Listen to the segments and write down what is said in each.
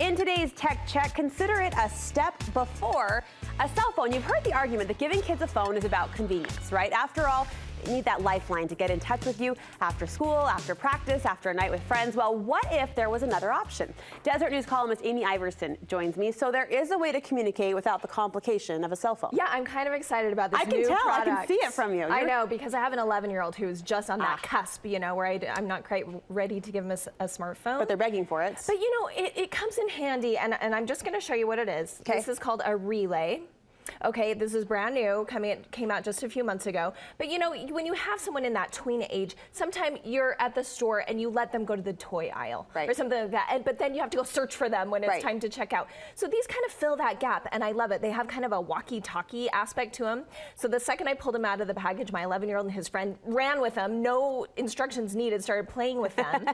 In today's Tech Check, consider it a step before a cell phone. You've heard the argument that giving kids a phone is about convenience, right? After all, they need that lifeline to get in touch with you after school, after practice, after a night with friends. Well, what if there was another option? Desert News columnist Amy Iverson joins me. So there is a way to communicate without the complication of a cell phone. Yeah, I'm kind of excited about this new product. I can see it from you. I know, because I have an 11-year-old who's just on that cusp, you know, where I'm not quite ready to give him a smartphone. But they're begging for it. But you know, it comes in handy, and I'm just going to show you what it is. Okay. This is called a relay. Okay, this is brand new, came out just a few months ago. But you know, when you have someone in that tween age, sometimes you're at the store and you let them go to the toy aisle or something like that. But then you have to go search for them when it's time to check out. So these kind of fill that gap, and I love it. They have kind of a walkie-talkie aspect to them. So the second I pulled them out of the package, my 11-year-old and his friend ran with them, no instructions needed, started playing with them.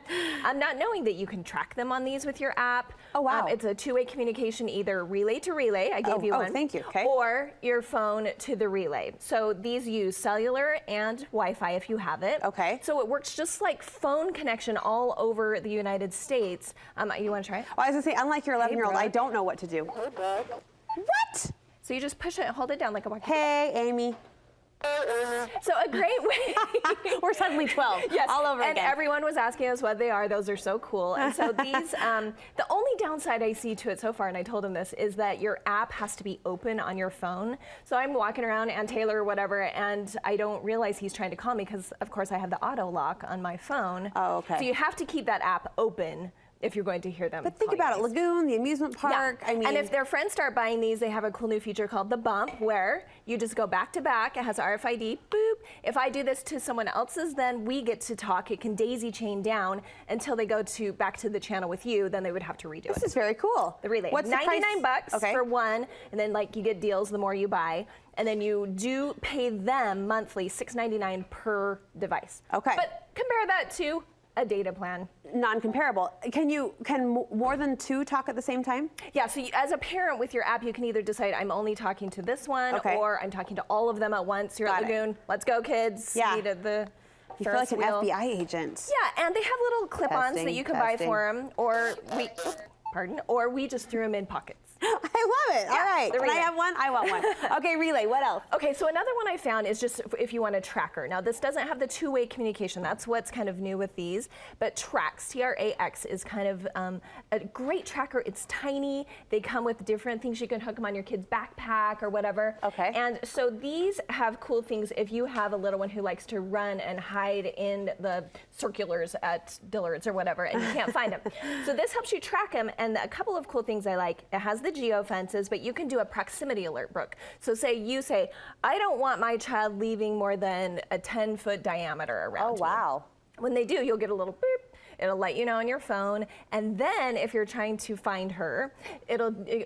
Not knowing that you can track them on these with your app. Oh, wow. It's a two-way communication, either relay to relay, I gave you one. Oh, thank you. Okay. Or your phone to the relay. So these use cellular and Wi-Fi if you have it. Okay. So it works just like phone connection all over the United States. You want to try it? Well, I was going to say, unlike your 11-year-old, I don't know what to do. What? So you just push it and hold it down like a walkie. Hey, Amy. So a great way. We're suddenly 12, yes, all over and again. Everyone was asking us what they are. Those are so cool. And so these, the only downside I see to it so far, and I told him this, is that your app has to be open on your phone. So I'm walking around, Aunt Taylor or whatever, and I don't realize he's trying to call me because, of course, I have the auto lock on my phone. Oh, okay. So you have to keep that app open if you're going to hear them. But think about it, Lagoon, the amusement park, yeah. I mean. And if their friends start buying these, they have a cool new feature called the bump, where you just go back to back. It has RFID, boop. If I do this to someone else's, then we get to talk. It can daisy chain down until they go back to the channel with you, then they would have to redo it. This is very cool. The relay. What's 99 bucks okay. for one, and then like you get deals the more you buy. And then you do pay them monthly, $6.99 per device. Okay. But compare that to a data plan. Non-comparable. Can more than two talk at the same time? Yeah, so as a parent with your app, you can either decide I'm only talking to this one or I'm talking to all of them at once. You're at Lagoon. Let's go, kids. Yeah. Needed the you feel like an FBI agent. Yeah, and they have little clip-ons that you can buy for them, or we just threw them in pockets. I love it. Yeah, all right. Can I have one? I want one. Okay, relay. What else? Okay, so another one I found is just if you want a tracker. Now, this doesn't have the two-way communication. That's what's kind of new with these. But Trax, T-R-A-X, is kind of a great tracker. It's tiny. They come with different things. You can hook them on your kid's backpack or whatever. Okay. And so these have cool things if you have a little one who likes to run and hide in the circulars at Dillard's or whatever, and you can't find them. So this helps you track them. And a couple of cool things I like. It has the geofences, but you can do a proximity alert, Brooke. So you say, I don't want my child leaving more than a 10-foot diameter around me. Oh, wow. When they do, you'll get a little beep. It'll let you know on your phone. And then if you're trying to find her, it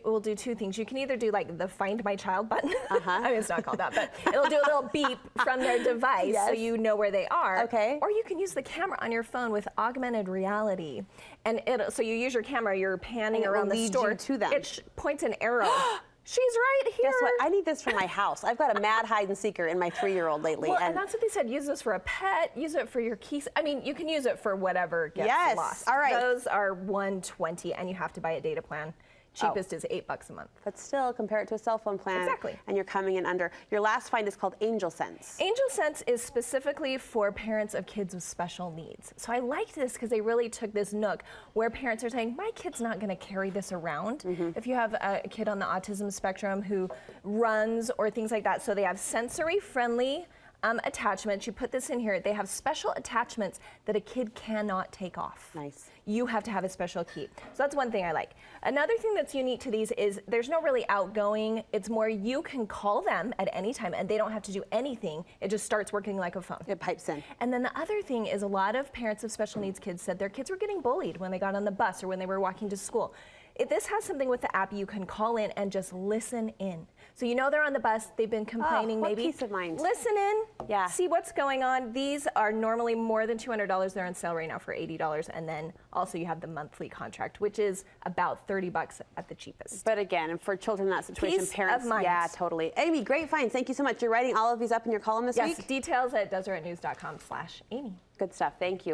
will do two things. You can either do like the Find My Child button. I mean, it's not called that, but it'll do a little beep from their device so you know where they are. Okay. Or you can use the camera on your phone with augmented reality. And so you use your camera, you're panning around the store. To them. It points an arrow. She's right here. Guess what? I need this for my house. I've got a mad hide and seeker in my 3-year-old lately. Well, and that's what they said. Use this for a pet. Use it for your keys. I mean, you can use it for whatever gets lost. All right. Those are $120, and you have to buy a data plan. Cheapest is $8 a month. But still, compare it to a cell phone plan. Exactly. And you're coming in under. Your last find is called Angel Sense. Angel Sense is specifically for parents of kids with special needs. So I liked this because they really took this nook where parents are saying, my kid's not going to carry this around. If you have a kid on the autism spectrum who runs or things like that. So they have sensory-friendly attachments. You put this in here. They have special attachments that a kid cannot take off. Nice. You have to have a special key. So that's one thing I like. Another thing that's unique to these is there's no really outgoing. It's more you can call them at any time and they don't have to do anything. It just starts working like a phone. It pipes in. And then the other thing is a lot of parents of special needs kids said their kids were getting bullied when they got on the bus or when they were walking to school. If this has something with the app, you can call in and just listen in. So you know they're on the bus, they've been complaining, what maybe. peace of mind. Listen in, see what's going on. These are normally more than $200. They're on sale right now for $80. And then also you have the monthly contract, which is about $30 at the cheapest. But again, for children in that situation, Peace parents, of mind. yeah, totally. Amy, great find. Thank you so much. You're writing all of these up in your column this week? Yes, details at desertnews.com/Amy. Good stuff. Thank you.